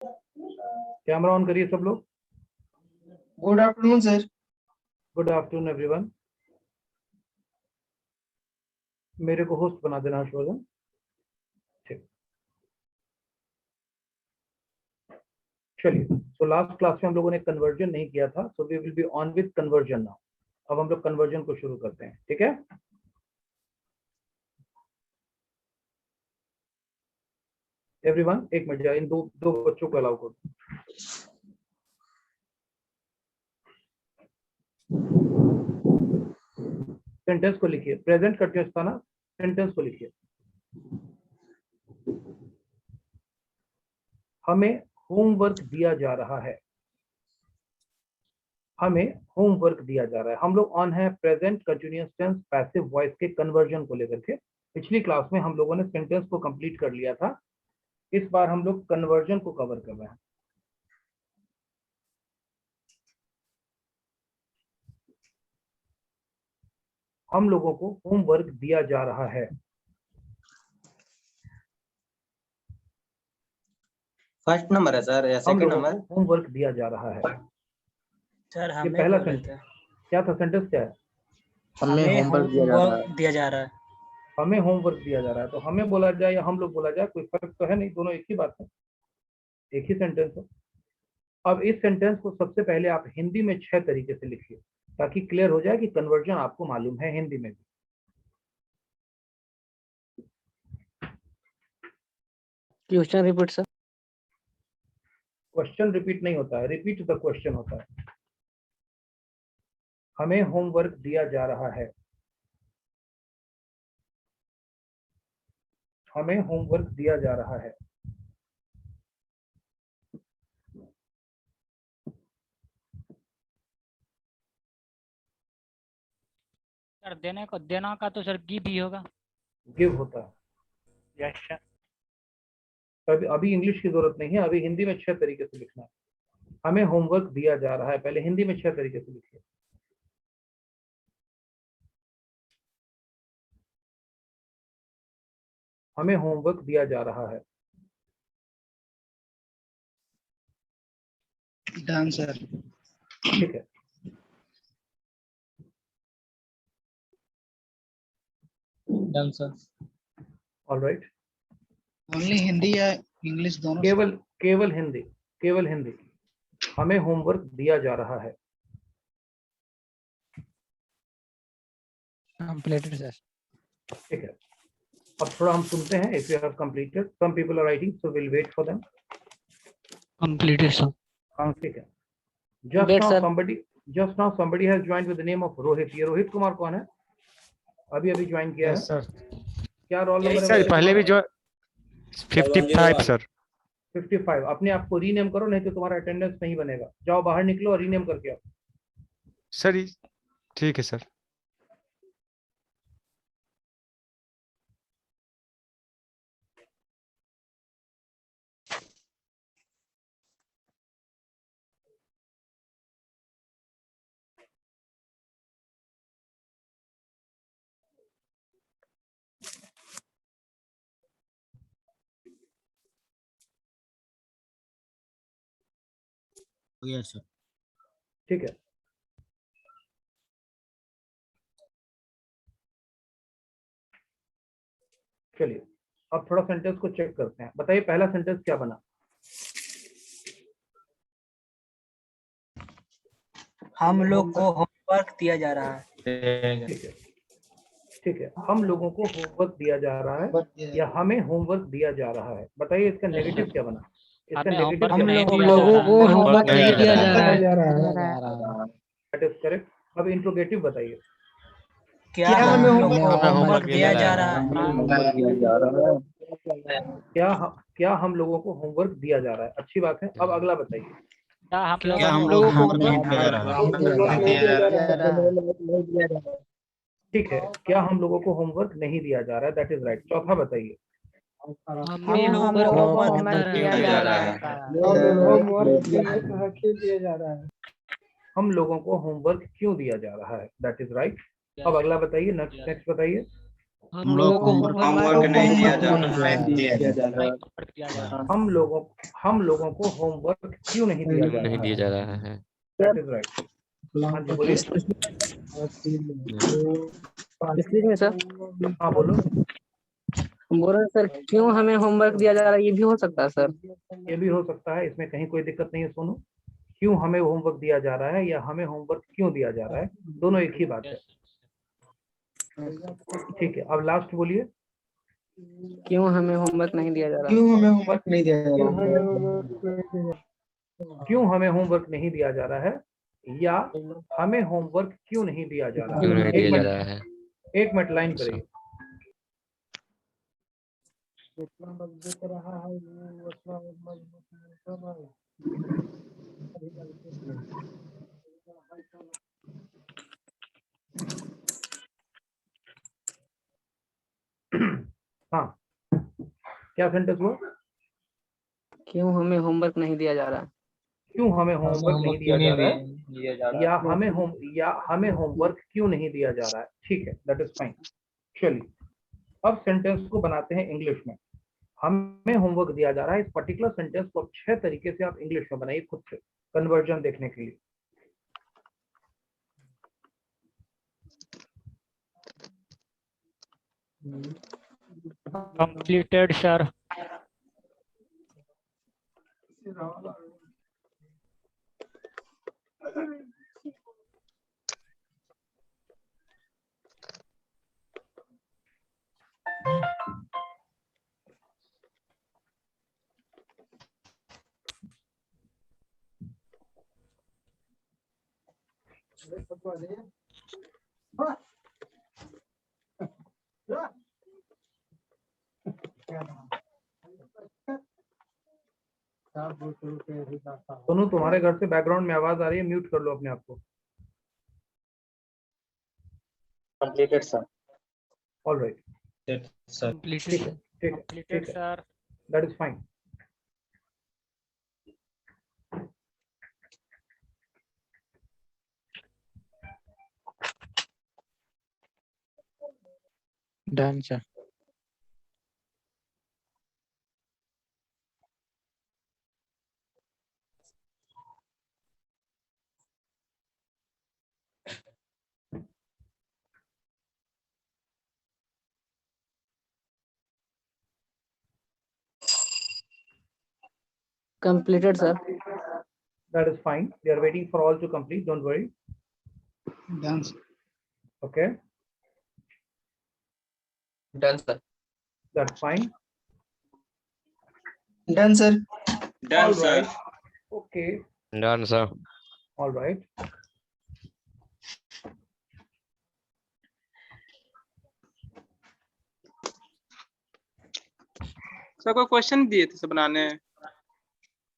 Camera on करिए सब लोग। Good afternoon sir. Good afternoon everyone. मेरे को होस्ट बना देना हर्षवर्धन। ठीक, चलिए। तो लास्ट क्लास में हम लोगों ने कन्वर्जन नहीं किया था, so we will be on with conversion now. अब हम लोग कन्वर्जन को शुरू करते हैं, ठीक है। एवरीवन एक मिनट, इन दो बच्चों को अलाउ करो। सेंटेंस को लिखिए, प्रेजेंट कंटिन्यूअस था ना, सेंटेंस को लिखिए। हमें होमवर्क दिया जा रहा है। हमें होमवर्क दिया जा रहा है। हम लोग ऑन है present continuous tense passive voice के कन्वर्जन को लेकर के। पिछली क्लास में हम लोगों ने सेंटेंस को कंप्लीट कर लिया था। इस बार हम लोग कन्वर्जन को कवर कर रहे हैं। हम लोगों को होमवर्क दिया जा रहा है। फर्स्ट नंबर है सर या हम सेकंड लोगों नंबर? को होमवर्क दिया जा रहा है। सर ये हमें पहला बोले सेंटेंस थे, क्या था? सेंटेंस क्या है? हमें होमवर्क दिया जा रहा है। हमें होमवर्क दिया जा रहा है। तो हमें बोला जाए या हम लोग बोला जाए, कोई फर्क तो है नहीं, दोनों एक ही बात है, एक ही सेंटेंस है। अब इस सेंटेंस को सबसे पहले आप हिंदी में 6 तरीके से लिखिए, ताकि क्लियर हो जाए कि कन्वर्जन आपको मालूम है हिंदी में भी। Question repeat sir. Question repeat नहीं होता है, रिपीट द क्वेश्चन होता है। हमें होमवर्क दिया जा रहा है। हमें होमवर्क दिया जा रहा है। सर देना का तो सर गिव भी होगा। गिव होता है। Yes sir. अभी इंग्लिश की जरूरत नहीं है, अभी हिंदी में 6 तरीके से लिखना है। हमें होमवर्क दिया जा रहा है, पहले हिंदी में 6 तरीके से लिखिए। हमें होमवर्क दिया जा रहा है। Done sir. ठीक है, done sir. Alright. Only Hindi या इंग्लिश दोनों? केवल हिंदी, केवल हिंदी। हमें होमवर्क दिया जा रहा है। Completed sir. ठीक है, अब थोड़ा हम सुनते हैं। If you have completed, some people are writing, so will wait for them. Completed sir. हाँ ठीक है। Just now somebody has joined with the name of Rohit. ये रोहित कुमार कौन है? अभी अभी ज्वाइन किया है सर। क्या रोल नंबर है? सर पहले भी जो 55 सर। 55। अपने आप को रीनेम करो, नहीं तो तुम्हारा अटेंडेंस नहीं बनेगा। जाओ बाहर निकलो और रीनेम करके आओ। सर ठीक है सर। Yes sir. ठीक है, चलिए अब थोड़ा सेंटेंस को चेक करते हैं। बताइए पहला सेंटेंस क्या बना? हम लोग को होमवर्क दिया जा रहा है। ठीक है, ठीक है। हम लोगों को होमवर्क दिया जा रहा है या हमें होमवर्क दिया जा रहा है? बताइए इसका नेगेटिव क्या बना? इसका हमें नेगेटिव होमवर्क नहीं दिया लोगों जा को रहा है। होमवर्क नहीं दिया जा रहा है। That is correct. अब इंट्रोगेटिव बताइए। क्या हम लोगों को होमवर्क दिया जा रहा है? क्या हम लोगों को होमवर्क दिया जा रहा है? अच्छी बात है। अब अगला बताइए। क्या हम लोगों को होमवर्क नहीं दिया जा रहा? ठीक है, क्या हम लोगों को होमवर्क नहीं दिया जा रहा है? That is right. चौथा बताइए। हमें होमवर्क दिया जा रहा है। हम लोगों को होमवर्क क्यों दिया जा रहा है? That is right. अब अगला बताइए, नेक्स्ट बताइए। हम लोग को होमवर्क नहीं दिया जा रहा है। होमवर्क दिया जा रहा है। हम लोगों को होमवर्क क्यों नहीं दिया जा नहीं रहा दिया है? जा रहा है। That is right. हाँ जी बोलिए। इसलिए में सर हाँ बोलो। बोल रहे हैं सर क्यों हमें होमवर्क दिया जा रहा है, ये भी हो सकता है सर। ये भी हो सकता है, इसमें कहीं कोई दिक्कत नहीं है। सुनो, क्यों हमें होमवर्क दिया जा रहा है या हमें होमवर्क क्यों दिया जा रहा है, दोनों एक ही बात है। ठीक है, अब लास्ट बोलिए। क्यों हमें होमवर्क नहीं दिया जा रहा है? क्यों हमें होमवर्क नहीं दिया जा रहा क्यों हमें होमवर्क नहीं दिया जा रहा है या हमें होमवर्क क्यों नहीं दिया जा रहा क्यों नहीं है? दिया जा रहा है? एक मिनट लाइन करिए। हाँ, क्या सेंटेंस हुआ? क्यों हमें होमवर्क नहीं दिया जा रहा है? क्यों हमें होमवर्क नहीं दिया जा रहा है या हमें होमवर्क क्यों नहीं दिया जा रहा है। ठीक है, दैट इज फाइन। चलिए अब सेंटेंस को बनाते हैं इंग्लिश में। हमें होमवर्क दिया जा रहा है, इस पर्टिकुलर सेंटेंस को 6 तरीके से आप इंग्लिश में बनाइए खुद से, कन्वर्जन देखने के लिए। Completed, sir. सोनू, तुम्हारे घर से बैकग्राउंड में आवाज आ रही है, म्यूट कर लो अपने आप को। Completed, sir. All right, Sir. Completed. ठीक है, ठीक है, Completed, ठीक है, sir. That is fine. Done, sir. Completed, sir. That is fine. We are waiting for all to complete. Don't worry. Done, sir. Okay, Done, sir. that's fine. Done, sir. All right. Okay, Done, sir. all right. Sir कोई question दिए थे सब बनाने।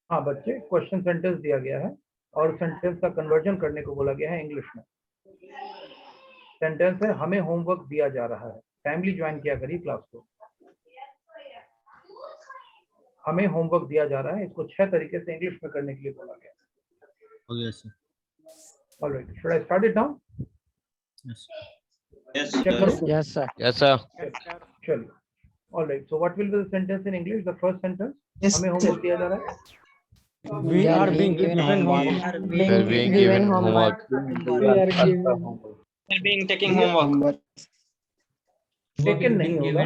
हाँ बच्चे, question sentence दिया गया है और सेंटेंस का कन्वर्जन करने को बोला गया है इंग्लिश में। सेंटेंस है हमें होमवर्क दिया जा रहा है। टाइमली ज्वाइन किया करिए क्लास को। हमें होमवर्क दिया जा रहा है, इसको 6 तरीके से इंग्लिश में करने के लिए बोला गया है। Yes, sir. All right, should I start it now? Yes. Check करो। Yes, sir. Yes, sir. चलिए। All right, so what will be the sentence in English? The first sentence, Yes, हमें sir. होमवर्क दिया जा रहा है। We are being given homework. We're being given homework. Taking homework. Taken नहीं होगा,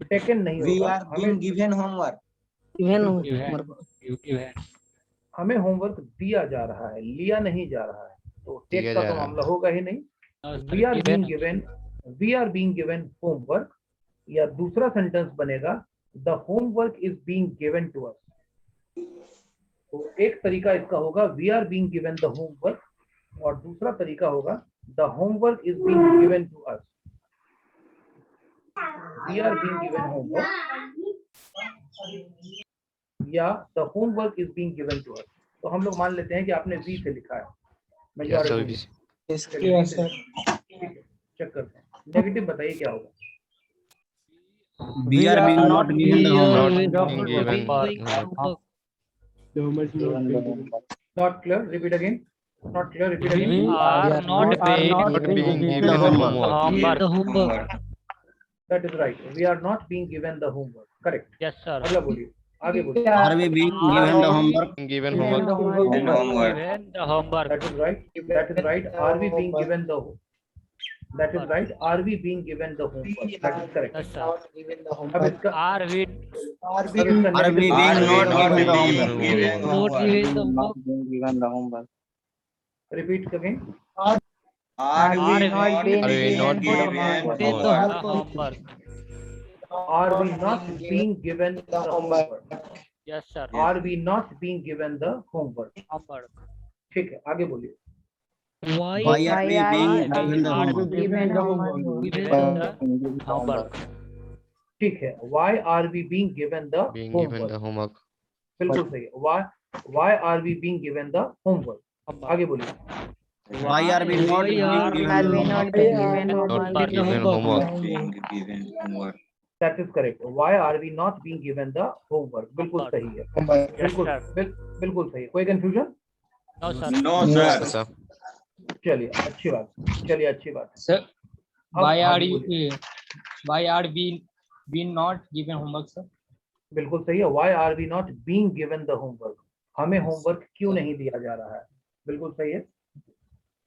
taken नहीं We होगा, are being given homework. Given Given. homework. Given. हमें होमवर्क दिया जा रहा है, लिया नहीं जा रहा है, तो टेक दिया का जा तो रहा है। मामला होगा ही नहीं। No, sir, we are being given. Given, we are being given homework, या दूसरा सेंटेंस बनेगा the homework is being given to us. तो एक तरीका इसका होगा we are being given the homework, और दूसरा तरीका होगा the homework is being given to us. We are being given homework या the homework is being given to us. तो हम लोग मान लेते हैं कि आपने वी से लिखा है, Yes, sir. majority। Yes, Yes, sir. ठीक है, चेक करते हैं। नेगेटिव बताइए क्या होगा। We are being not given the homework. Not being given homework. Not clear, repeat again. Not clear, repeat We again। are not being Not being given homework. homework. That is right. We are not being given the homework. Correct. Yes, sir. अगला बोलिए, आगे बोलिए. Are we being given the homework? Given Given homework. the homework. And homework. Given the homework. That is right. That is right. Are we being given the? That is right. Are we being given the homework? That is correct. Yes, sir. अब इसका Are we अब इसका Are we negative- being not given the given homework? given homework? Repeat again. Are Are we not being Are we not given given homework? the homework? homework? Are we not being given the homework? Yes, sir. Are we not being given the homework? Homework. ठीक है, आगे बोलिए. Why are we Why being are given the we homework? Given homework. Given the homework. ठीक है. Why are we being given the Being given homework? the homework. बिल्कुल सही है. Why are we being given the homework? आगे बोलिए. Why are we not being Are given we the not homework? being given Not homework? given homework. That is correct. Why are we not being given the homework? बिल्कुल Homework. सही है. Yes, बिल्कुल sir. बिल्कुल सही है. कोई confusion? No, sir. Yes, sir. चलिए, अच्छी बात. चलिए, अच्छी बात. Sir, अब why are आगे you? बोलिए. Why are we not given homework, sir? बिल्कुल सही है. Why are we not being given the homework? हमें होमवर्क क्यों नहीं दिया जा रहा है? बिल्कुल सही है.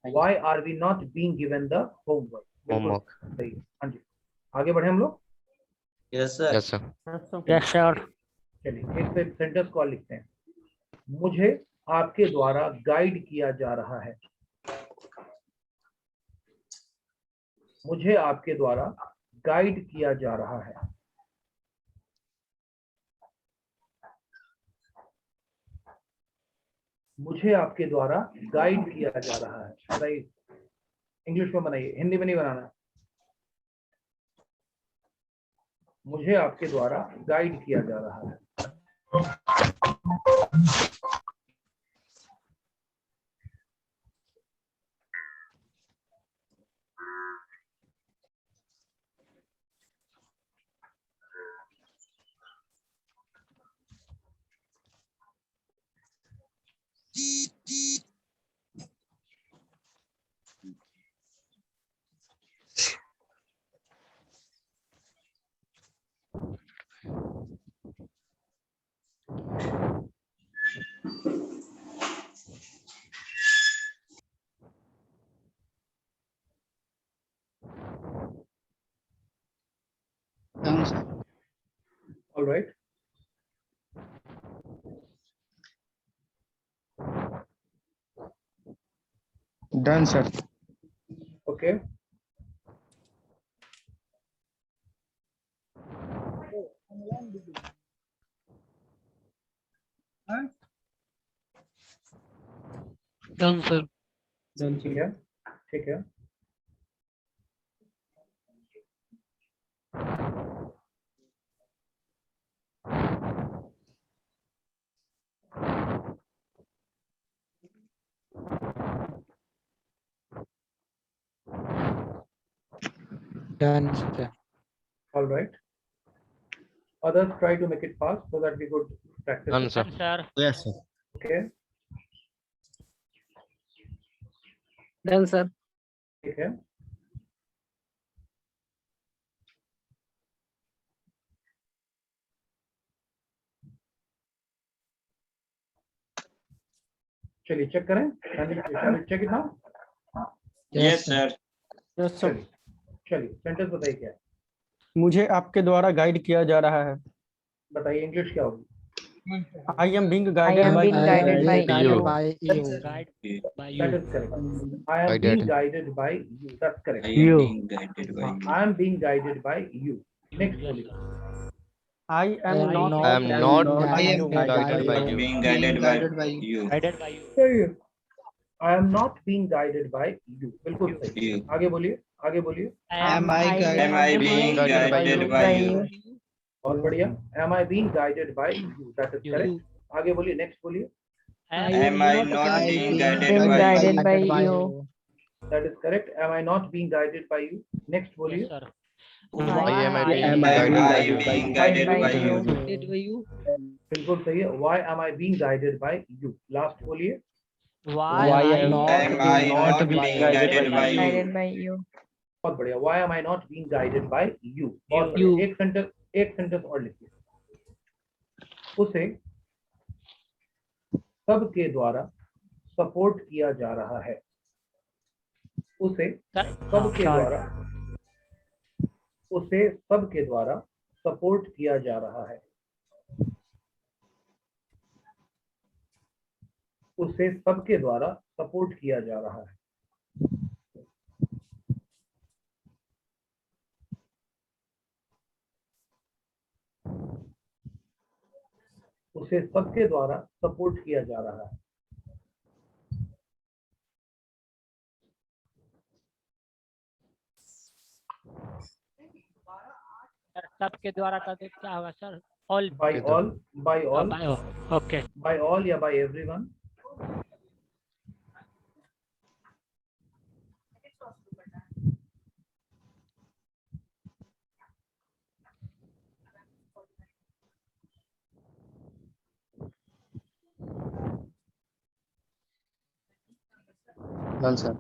Why are we not being given the homework? बिल्कुल Homework. सही है. हाँ जी. आगे बढ़े हम लोग. Yes, sir. Yes, sir. Yes, sir. चलिए, एक सेंटेंस को लिखते हैं. मुझे आपके द्वारा गाइड किया जा रहा है. मुझे आपके द्वारा गाइड किया जा रहा है. मुझे आपके द्वारा गाइड किया जा रहा है. बताइए, इंग्लिश में बनाइए, हिंदी में नहीं बनाना है. मुझे आपके द्वारा गाइड किया जा रहा है. Done, sir. All right. Done, sir. Okay. Done, sir. ठीक है, ठीक है. Done, sir. All right. Others try to make it fast so that we could practice. Done, it. sir. Done, sir. Yes, sir. Okay. Done, sir. ठीक है. चलिए check करें. Check it now. Yes, sir. चलिए चलिए sentence बताइए क्या है. मुझे आपके द्वारा गाइड किया जा रहा है. बताइए इंग्लिश क्या होगी. I am being I guided am by being guided by you. you. Guide by That you. is correct. I am being guided by you. That's correct. you. I am being guided by you. Next Yes, बोलिए. sir. I am not I am not I am guided by you. Being guided by you. Guided by you. सही है. I am not being guided by you. बिल्कुल सही. You. आगे बोलिए. आगे बोलिए. Am I being guided by you? बहुत बढ़िया. Am I being guided by you? That is You. correct. आगे बोलिए. Next बोलिए. Am I not being guided Being by you? guided by you. That is correct. Am I not being guided by you? Next Yes, बोलिए. sir. Why am I being Am I guided? being guided by you? बिल्कुल सही है. Why am I being guided by you? Last बोलिए. Why Why are am you Am I not being guided by you? Guided by you. बहुत बढ़िया, why am I not being guided by you? बहुत You. बढ़िया, एक sentence और लिखिए, उसे सबके द्वारा सपोर्ट किया जा रहा है, उसे सबके द्वारा, उसे सबके द्वारा सपोर्ट किया जा रहा है, उसे सबके द्वारा सपोर्ट किया जा रहा है। उसे सबके द्वारा सपोर्ट किया जा रहा है। सर सबके द्वारा का तो क्या होगा sir? All By all, by all, okay by all या by everyone? Done sir.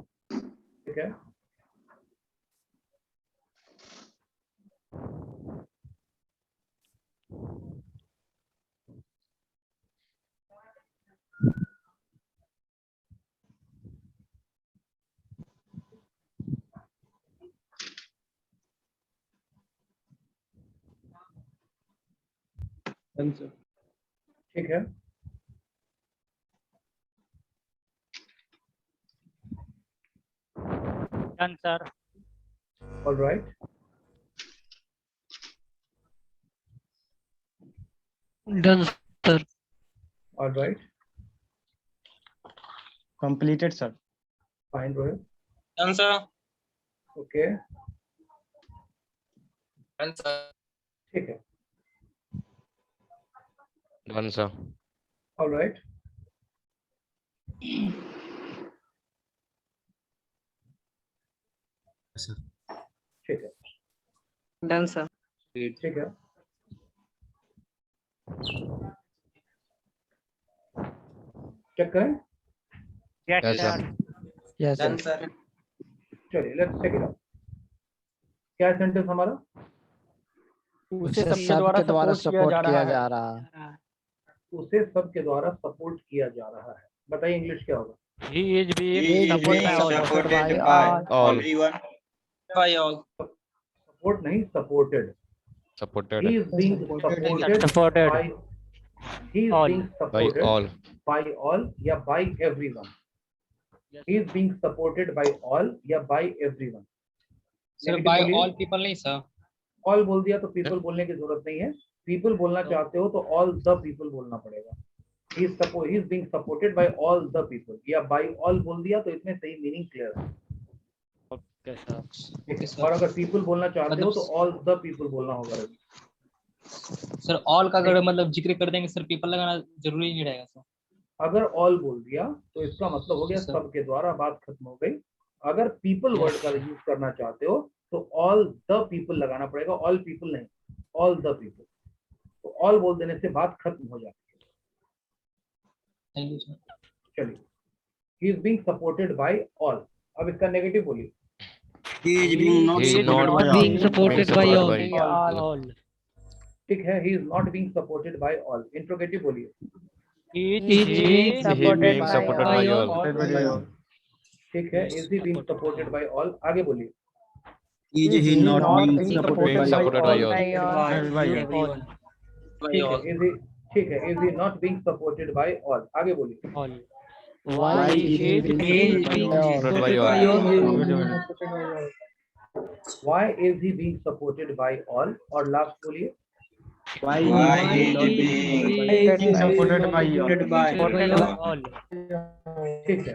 ठीक है, डन सर। ठीक है, done sir. all right, done sir. all right, completed sir. fine Rohit, done sir. okay, Done, sir. ठीक है, Done, sir. all right, ठीक है, done sir. ठीक है, चेक करें, yes Yes, sir. Sir. Yes sir. चलिए लेट्स चेक इट आउट। क्या sentence हमारा? उसे उसे सबके द्वारा सपोर्ट किया जा रहा है। उसे सबके द्वारा सपोर्ट किया जा रहा है। बताइए इंग्लिश क्या होगा? He is being supported by all. All. By all. Support नहीं, supported. Supported He is being supported Supported. by, he is All. being by supported all. by all या by everyone. Yes, He is being supported by all या by everyone. Sir Negative bye बोलिए। All people नहीं sir. All बोल दिया तो people बोलने की जरूरत नहीं है। पीपल बोलना चाहते हो तो ऑल द पीपल बोलना पड़ेगा। ही is being supported by all the people या बाय ऑल बोल दिया तो इसमें सही मीनिंग क्लियर है। Okay sir. ठीक है? और अगर पीपल बोलना चाहते हो तो ऑल द पीपल बोलना होगा। सर ऑल का अगर मतलब जिक्र कर देंगे सर पीपल लगाना जरूरी नहीं रहेगा सर। अगर ऑल बोल दिया तो इसका मतलब हो गया सर। सबके द्वारा, बात खत्म हो गई। अगर पीपल वर्ड का यूज करना चाहते हो तो ऑल द पीपल लगाना पड़ेगा, ऑल पीपल नहीं, ऑल द पीपल। तो ऑल बोल देने से बात खत्म हो जाती है। Thank you sir. चलिए, he is being supported by all. अब इसका नेगेटिव बोलिए। He is not being supported by all. All. ठीक है, ही is not being supported by all. Interrogative बोलिए। He is He is being He supported being by supported by all. ठीक है, is he being supported by all. आगे बोलिए। Is he not being supported Being supported by all. all. ठीक है, is he, ठीक है, is he not being supported by all. आगे बोलिए। All. Why is being Supported by all. Why is he being supported by all? और last बोलिए। Why is he supported by all. ठीक है,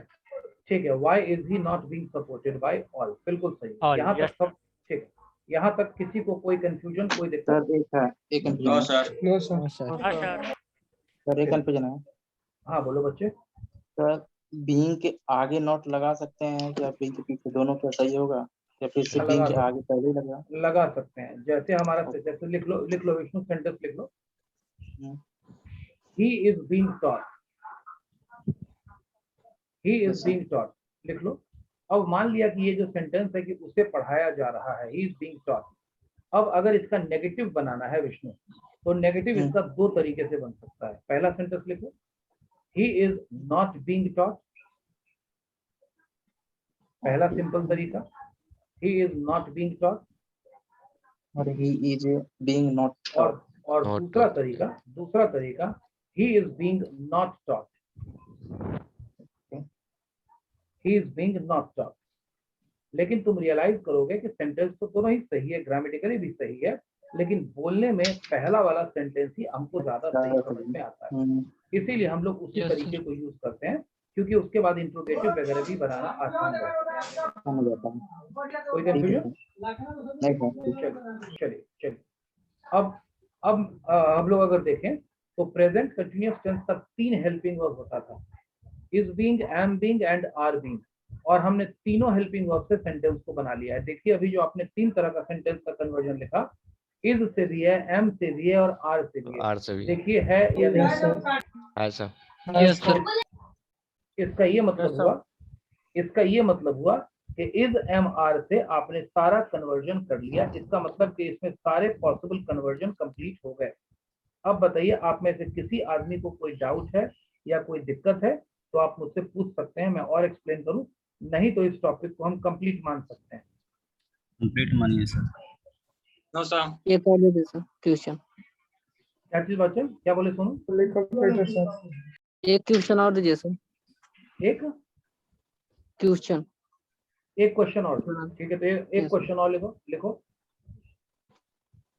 ठीक है। Why is he not being supported by all? बिल्कुल सही। All, यहाँ yes. तक सब ठीक है। यहाँ तक किसी को कोई कंफ्यूजन, कोई दिक्कत? No sir. सर सर एक कंफ्यूजन है हाँ बोलो बच्चे। सर, बीइंग के आगे नॉट लगा सकते हैं या बीइंग के पीछे, दोनों क्या सही होगा या फिर सिर्फ बीइंग के आगे पहले ही लगा? लगा सकते हैं। जैसे हमारा, जैसे लिख लो विष्णु, सेंटेंस लिख लो। He is being taught, he is being taught, लिख लो। अब मान लिया कि ये जो सेंटेंस है कि उसे पढ़ाया जा रहा है, ही इज बीइंग टॉट। अब अगर इसका नेगेटिव बनाना है विष्णु, तो नेगेटिव इसका दो तरीके से बन सकता है। पहला सेंटेंस लिखो, he is not being taught. पहला सिंपल तरीका, he is not being taught. और he is being not taught. और Not दूसरा तरीका, he is being not taught। he is being not taught। लेकिन तुम रियलाइज करोगे कि सेंटेंस तो दोनों ही सही है, ग्रामेटिकली भी सही है, लेकिन बोलने में पहला वाला सेंटेंस ही हमको ज्यादा सही समझ में आता है। इसीलिए हम लोग उसी Yes, तरीके को यूज करते हैं, क्योंकि उसके बाद इंट्रोगेटिव वगैरह भी बनाना आसान है। समझ आता है। कोई ठीक है कंफ्यूजन? सर। नहीं सर। चलिए अब हम लोग अगर देखें तो प्रेजेंट कंटिन्यूअस टेंस का 3 हेल्पिंग वर्ब होता था, is being, am being and are being, और हमने तीनों हेल्पिंग वर्ब से सेंटेंस को बना लिया है। देखिए अभी जो आपने 3 तरह का सेंटेंस का कन्वर्जन लिखा, इज से भी है, एम से भी है और आर से भी है। आर से भी देखिए है या नहीं? ऐसा Yes, sir. इसका ये मतलब हुआ कि इज एम आर से आपने सारा कन्वर्जन कर लिया। इसका मतलब कि इसमें सारे पॉसिबल कन्वर्जन कंप्लीट हो गए। अब बताइए आप में से किसी आदमी को कोई डाउट है या कोई दिक्कत है तो आप मुझसे पूछ सकते हैं, मैं और एक्सप्लेन करूं, नहीं तो इस टॉपिक को हम कंप्लीट मान सकते हैं। कंप्लीट मानिए सर। No sir. ये कर दीजिए सर ट्यूशन। क्या चीज बच्चे, क्या बोले सुनो? एक ट्यूशन और दीजिए सर। एक ट्यूशन। क्वेश्चन और, ठीक है, तो एक क्वेश्चन और लिखो।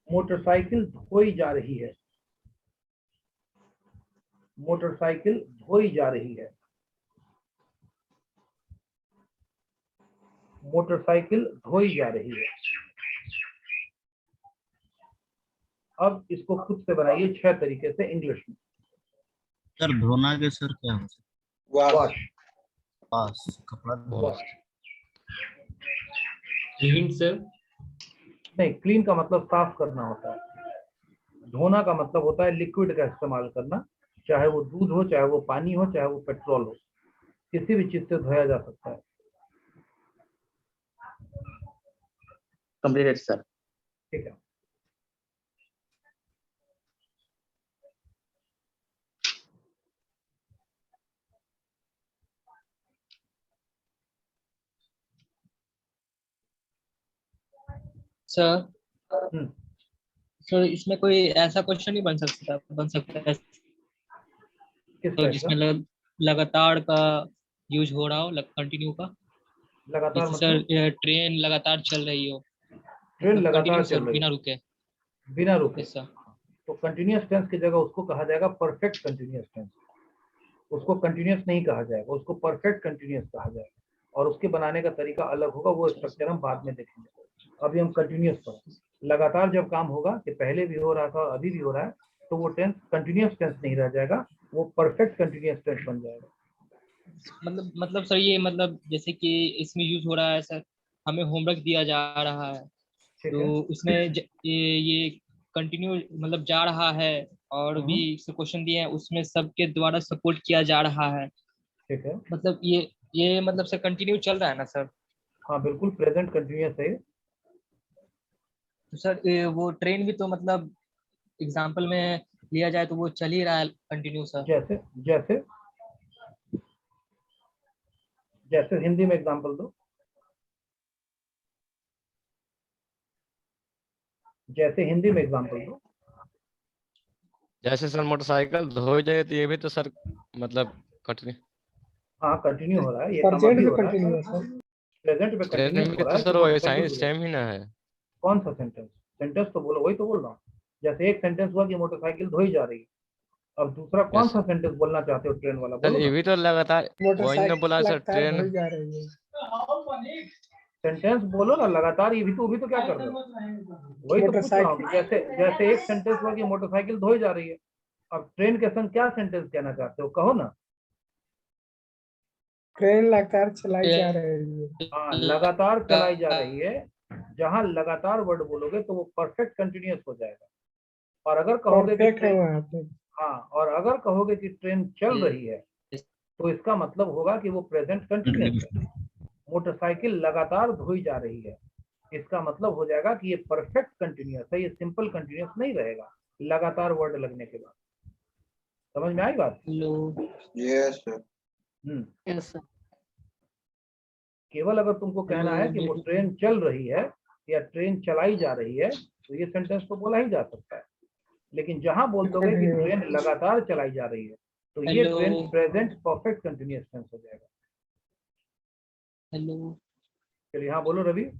मोटरसाइकिल धोई जा रही है। मोटरसाइकिल धोई जा रही है। मोटरसाइकिल धोई जा रही है। अब इसको खुद से बनाइए 6 तरीके से इंग्लिश में। सर धोना के सर क्या है? वॉश। पास कपड़ा वॉश क्लीन सर। नहीं, क्लीन का मतलब साफ करना होता है। धोना का मतलब होता है लिक्विड का इस्तेमाल करना, चाहे वो दूध हो, चाहे वो पानी हो, चाहे वो पेट्रोल हो, किसी भी चीज से धोया जा सकता है। Completed sir. ठीक है, सर सर इसमें कोई ऐसा क्वेश्चन नहीं बन सकता है किस तो टाइप जिसमें का? लगातार का यूज हो रहा हो, कंटिन्यू का। लगातार जैसे मतलब सर ट्रेन लगातार चल रही हो, ट्रेन लगातार कंटिन्यू चल सर, रही बिना है, रुके। बिना रुके। Yes sir. तो कंटिन्यूअस टेंस की जगह उसको कहा जाएगा परफेक्ट कंटिन्यूअस टेंस। उसको कंटिन्यूअस नहीं कहा जाएगा, उसको परफेक्ट कंटिन्यूअस कहा जाएगा, और उसके बनाने का तरीका अलग होगा, वो स्ट्रक्चर हम बाद में देखेंगे। अभी हम कंटिन्यूअस पर लगातार जब काम होगा कि पहले भी हो रहा था और अभी भी हो रहा है, तो वो टेंस कंटिन्यूअस टेंस नहीं रह जाएगा, वो परफेक्ट कंटिन्यूअस टेंस बन जाएगा। मतलब सर ये मतलब जैसे कि इसमें यूज हो रहा है सर, हमें होमवर्क दिया जा रहा है ठीक तो है, उसमें ये कंटिन्यू मतलब जा रहा है, और भी क्वेश्चन दिए हैं उसमें सबके द्वारा सपोर्ट किया जा रहा है। ठीक है, मतलब ये मतलब सर कंटिन्यू चल रहा है ना सर? हाँ बिल्कुल प्रेजेंट कंटिन्यूअस है। तो सर वो ट्रेन भी तो मतलब एग्जाम्पल में लिया जाए तो वो चल ही रहा है कंटिन्यू सर। जैसे जैसे जैसे हिंदी में एग्जांपल दो। जैसे हिंदी में एग्जांपल दो। जैसे सर मोटरसाइकिल धो जाए तो ये भी तो सर मतलब कंटिन्यू। हाँ कंटिन्यू हो रहा है, ये काम अभी हो रहा है, प्रेजेंट में ट्रेन कंटिन्यूअस में हो रहा तो है। सर वैसा ही सेम ही ना है। कौन सा सेंटेंस? सेंटेंस तो बोलो, वही तो बोल रहा हूँ। जैसे एक सेंटेंस हुआ कि मोटरसाइकिल धोई जा रही है, अब दूसरा कौन सा सेंटेंस बोलना चाहते हो ट्रेन वाला? सर बोलो ये ना। भी तो लगातार वही ना बोला सर ट्रेन। सेंटेंस बोलो ना लगातार, ये भी तो क्या कर रहे हो? वही तो पूछ रहा हूँ कि जैसे एक सेंटेंस हुआ कि मोटरसाइकिल धोई जा रही है, अब ट्रेन के संग क्या सेंटेंस कहना चाहते हो, कहो ना। ट्रेन लगातार चलाई जा रही है। हाँ लगातार चलाई जा रही है, जहां लगातार वर्ड बोलोगे तो वो परफेक्ट कंटिन्यूअस हो जाएगा। और अगर कहोगे कि ट्रेन, हाँ, और अगर कहोगे कि ट्रेन चल रही है तो इसका मतलब होगा कि वो प्रेजेंट कंटिन्यूअस है। मोटरसाइकिल लगातार धोई जा रही है, इसका मतलब हो जाएगा कि ये परफेक्ट कंटिन्यूअस है, ये सिंपल कंटिन्यूअस नहीं रहेगा लगातार वर्ड लगने के बाद। समझ में आई बात? Yes sir. Yes sir. केवल अगर तुमको कहना है कि वो ट्रेन चल रही है या ट्रेन चलाई जा रही है तो ये सेंटेंस तो बोला ही जा सकता है, लेकिन जहां बोल दोगे कि ट्रेन लगातार चलाई जा रही है तो ये Hello. Train present perfect continuous tense हो जाएगा। हेलो चलिए हाँ बोलो रवि।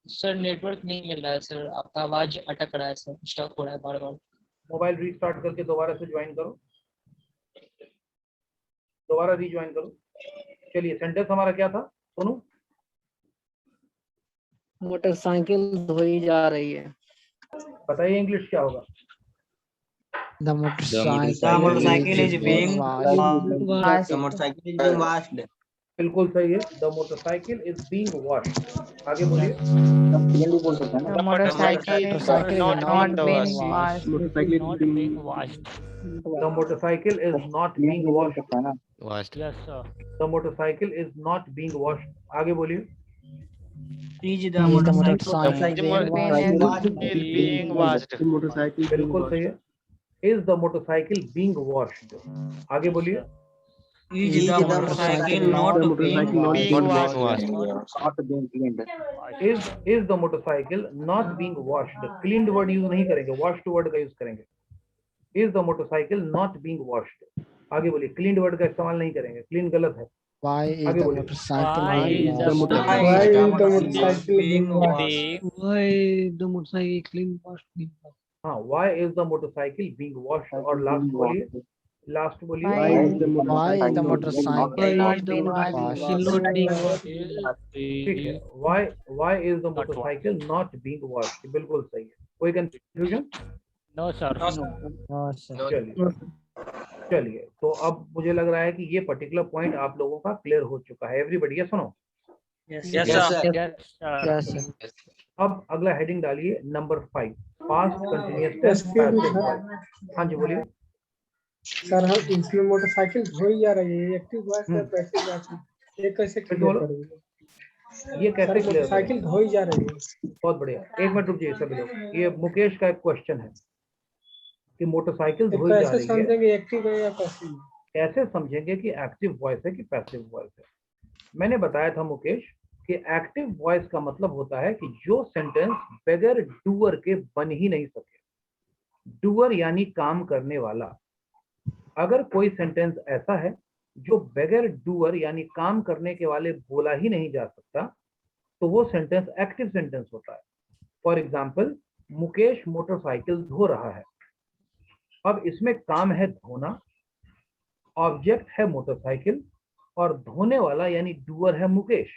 सर, नेटवर्क नहीं मिल रहा है सर, आपका आवाज अटक रहा है सर, स्टॉप हो रहा है बार बार। मोबाइल रीस्टार्ट करके दोबारा से ज्वाइन करो, दोबारा रीज्वाइन करो। चलिए सेंटेंस हमारा क्या था सुनो। मोटरसाइकिल धोई जा रही है। बताइए इंग्लिश क्या होगा? The The motorcycle is being washed. the motorcycle is being washed. बिल्कुल सही है, the motorcycle is being washed. आगे बोलिए। सेकंड भी बोल सकते हैं ना। The motorcycle is not being washed. Not being washed. The motorcycle is not being बोल वॉश्ड। सकता है ना। Vast Yes, sir. The motorcycle is not being washed. आगे बोलिए। Is the motorcycle being washed. बिल्कुल सही है, is the motorcycle being washed. आगे बोलिए। is the motorcycle not being Being washed. Not being cleaned. Is the motorcycle not being washed. Cleaned word use नहीं करेंगे, washed word का use करेंगे। Is the motorcycle not being washed. आगे बोलिए। Cleaned word का इस्तेमाल नहीं करेंगे, क्लीन गलत है। Why is आगे the बोलिए। motorcycle Why being is the washed? Why is the motorcycle being being washed? being Why the motorcycle being washed? हाँ, why is the motorcycle being washed. और लास्ट बोलिए, लास्ट बोलिए। Why is the Why is the motorcycle not being being washed? washed? ठीक है, why is the motorcycle not being washed. बिल्कुल सही है। कोई confusion? No, sir. Oh, sir. चलिए चलिए, तो अब मुझे लग रहा है कि ये पर्टिकुलर पॉइंट आप लोगों का क्लियर हो चुका है। एवरीबॉडी ये सुनो। yes Yes, sir. Yes, sir. अब अगला हेडिंग डालिए number 5, past continuous tense Excuse me, passive sir. Voice. हाँ जी बोलिए। सर हम इसमें मोटरसाइकिल धोई जा रही है, एक्टिव वॉइस है, पैसिव वॉइस है, ये कैसे फिर क्लियर बोलो। करोगे? ये सर कैसे क्लियर मोटरसाइकिल धोई जा रही है। बहुत बढ़िया, एक मिनट रुक जाइए सभी लोग। ये मुकेश का एक क्वेश्चन है कि मोटरसाइकिल ये धोई जा कैसे रही है, समझेंगे एक्टिव है या पैसिव? कैसे समझेंगे कि एक्टिव वॉइस है कि पैसिव वॉइस है? मैंने बताया था मुकेश कि एक्टिव वॉइस का मतलब होता है कि जो सेंटेंस बगैर डूअर के बन ही नहीं सके। डूअर यानी काम करने वाला। अगर कोई सेंटेंस ऐसा है जो बगैर डूअर यानी काम करने के वाले बोला ही नहीं जा सकता तो वो सेंटेंस एक्टिव सेंटेंस होता है। फॉर एग्जाम्पल, मुकेश मोटरसाइकिल धो रहा है। अब इसमें काम है धोना, ऑब्जेक्ट है मोटरसाइकिल और धोने वाला यानी डूअर है मुकेश।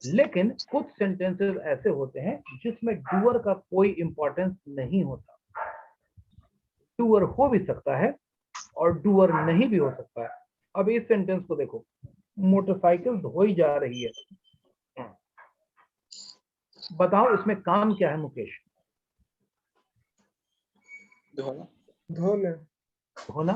लेकिन कुछ सेंटेंसेस ऐसे होते हैं जिसमें डूअर का कोई इंपॉर्टेंस नहीं होता। डूअर हो भी सकता है और डूअर नहीं भी हो सकता है। अब इस सेंटेंस को देखो, मोटरसाइकिल धोई जा रही है। बताओ इसमें काम क्या है मुकेश? धोना। धोना।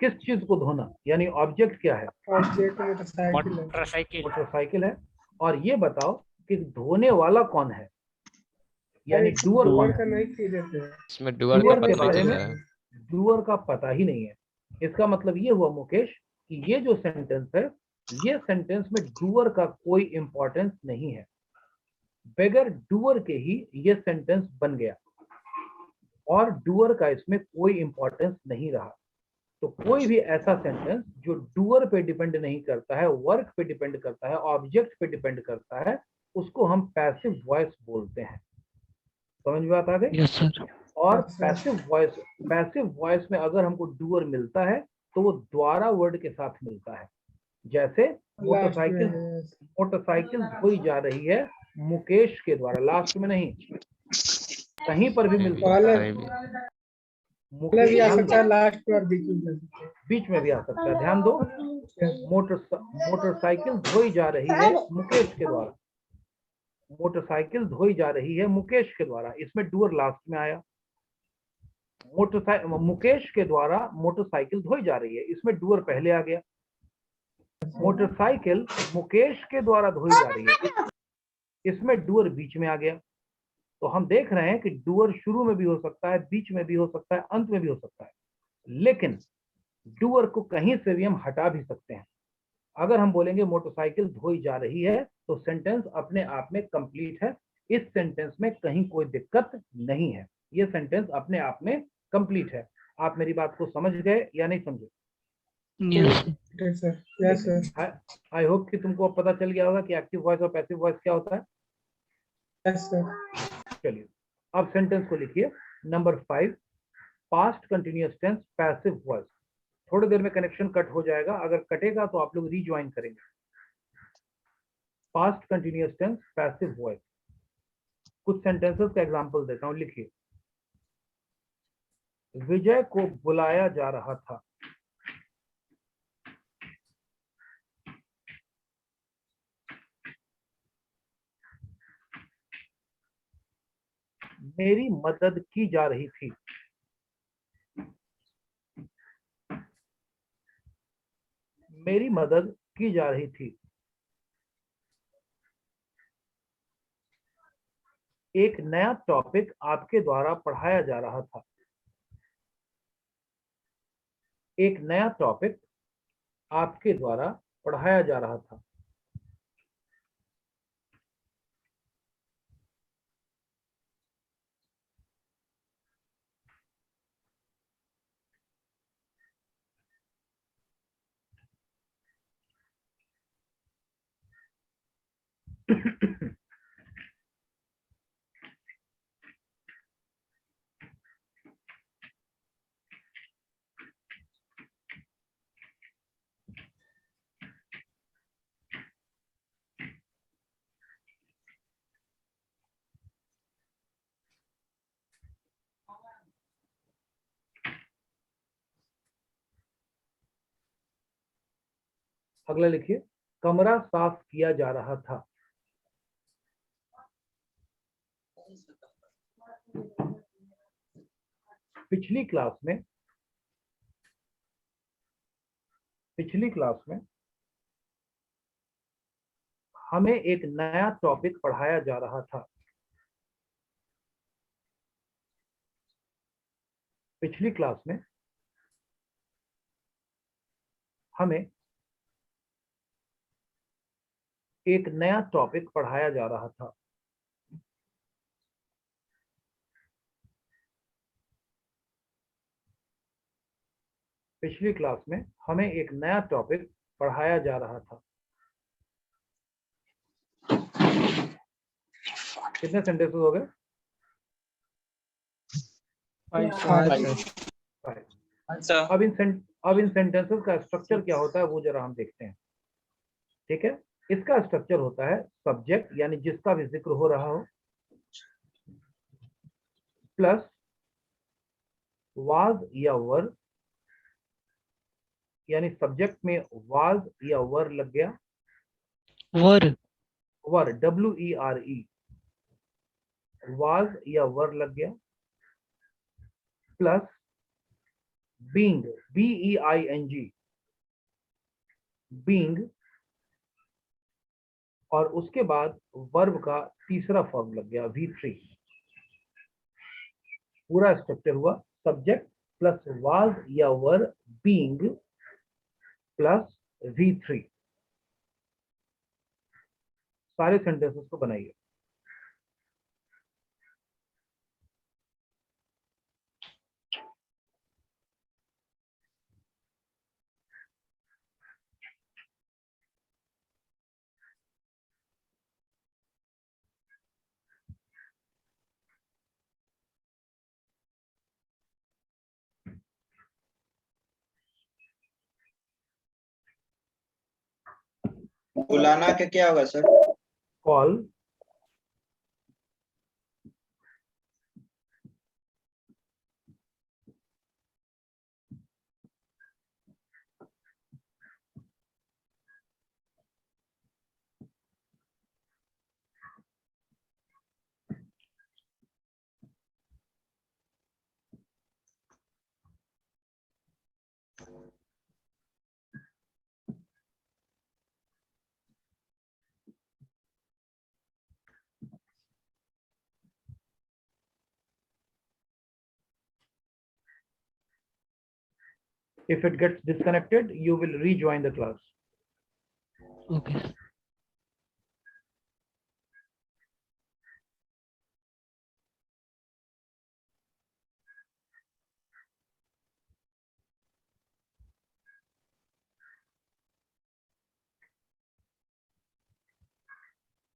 किस चीज को धोना? यानी ऑब्जेक्ट क्या है? ऑब्जेक्ट मोटरसाइकिल है। Motorcycle. मोटरसाइकिल है। और ये बताओ कि धोने वाला कौन है, यानी डूअर कौन डूअर है? का नहीं क्लियर है। इसमें डुअर का डूअर के पता नहीं बारे चल में रहा है। डूअर का पता ही नहीं है। इसका मतलब ये हुआ मुकेश कि ये जो सेंटेंस है, ये सेंटेंस में डूअर का कोई इंपॉर्टेंस नहीं है। बगैर डूअर के ही ये सेंटेंस बन गया और डूअर का इसमें कोई इंपॉर्टेंस नहीं रहा। तो कोई भी ऐसा सेंटेंस जो डूअर पे डिपेंड नहीं करता है, वर्क पे डिपेंड करता है, ऑब्जेक्ट पे डिपेंड करता है, उसको हम पैसिव वॉइस बोलते हैं। समझ में बात आ गई? Yes, sir. और पैसिव वॉइस में अगर हमको डूअर मिलता है तो वो द्वारा वर्ड के साथ मिलता है। जैसे मोटरसाइकिल धोई जा रही है मुकेश के द्वारा, लास्ट में नहीं, कहीं पर भी मिलता है। कहीं भी। पहले भी आ ध्यान सकता है, दो, लास्ट में और बीच में भी आ सकता है। बीच में भी आ सकता है। ध्यान दो, मोटरसाइकिल धोई जा रही है मुकेश के द्वारा। मोटरसाइकिल धोई जा रही है मुकेश के द्वारा, इसमें डूअर लास्ट में आया। मुकेश के द्वारा मोटरसाइकिल धोई जा रही है, इसमें डूअर पहले आ गया। मोटरसाइकिल मुकेश के द्वारा धोई जा रही है, इसमें डूअर बीच में आ गया। तो हम देख रहे हैं कि डूअर शुरू में भी हो सकता है, बीच में भी हो सकता है, अंत में भी हो सकता है, लेकिन डूअर को कहीं से भी हम हटा भी सकते हैं। अगर हम बोलेंगे मोटरसाइकिल धोई जा रही है तो सेंटेंस अपने आप में कंप्लीट है। इस सेंटेंस में कहीं कोई दिक्कत नहीं है, ये सेंटेंस अपने आप में कंप्लीट है। आप मेरी बात को समझ गए या नहीं समझे? Yes sir yes sir I hope कि तुमको अब पता चल गया होगा कि एक्टिव वॉइस और पैसिव वॉइस क्या होता है। Yes sir. चलिए अब सेंटेंस को लिखिए। Number 5, past continuous tense passive voice. थोड़ी देर में कनेक्शन कट हो जाएगा, अगर कटेगा तो आप लोग रीज्वाइन करेंगे। Past continuous tense passive voice. कुछ सेंटेंसेस का एग्जांपल देता हूं, लिखिए। विजय को बुलाया जा रहा था। मेरी मदद की जा रही थी। मेरी मदद की जा रही थी। एक नया टॉपिक आपके द्वारा पढ़ाया जा रहा था। एक नया टॉपिक आपके द्वारा पढ़ाया जा रहा था। अगला लिखिए। कमरा साफ किया जा रहा था। पिछली क्लास में हमें एक नया टॉपिक पढ़ाया जा रहा था। पिछली क्लास में हमें एक नया टॉपिक पढ़ाया जा रहा था। पिछली क्लास में हमें एक नया टॉपिक पढ़ाया जा रहा था। कितने सेंटेंसेस हो गए? 5। अब इन सेंटेंसेस का स्ट्रक्चर क्या होता है वो जरा हम देखते हैं। ठीक है, इसका स्ट्रक्चर होता है सब्जेक्ट यानी जिसका भी जिक्र हो रहा हो, प्लस वाज या वर, यानी सब्जेक्ट में वाज या वर लग गया। वर WERE, वाज या वर लग गया, प्लस बीइंग BEING, बीइंग, और उसके बाद वर्ब का तीसरा फॉर्म लग गया V3। पूरा स्ट्रक्चर हुआ सब्जेक्ट प्लस वाज या वर बीइंग प्लस V3। सारे सेंटेंसेस को बनाइए। बुलाना का क्या होगा sir? Call, If it gets disconnected, you will rejoin the class. Okay.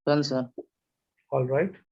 Done, sir. All right.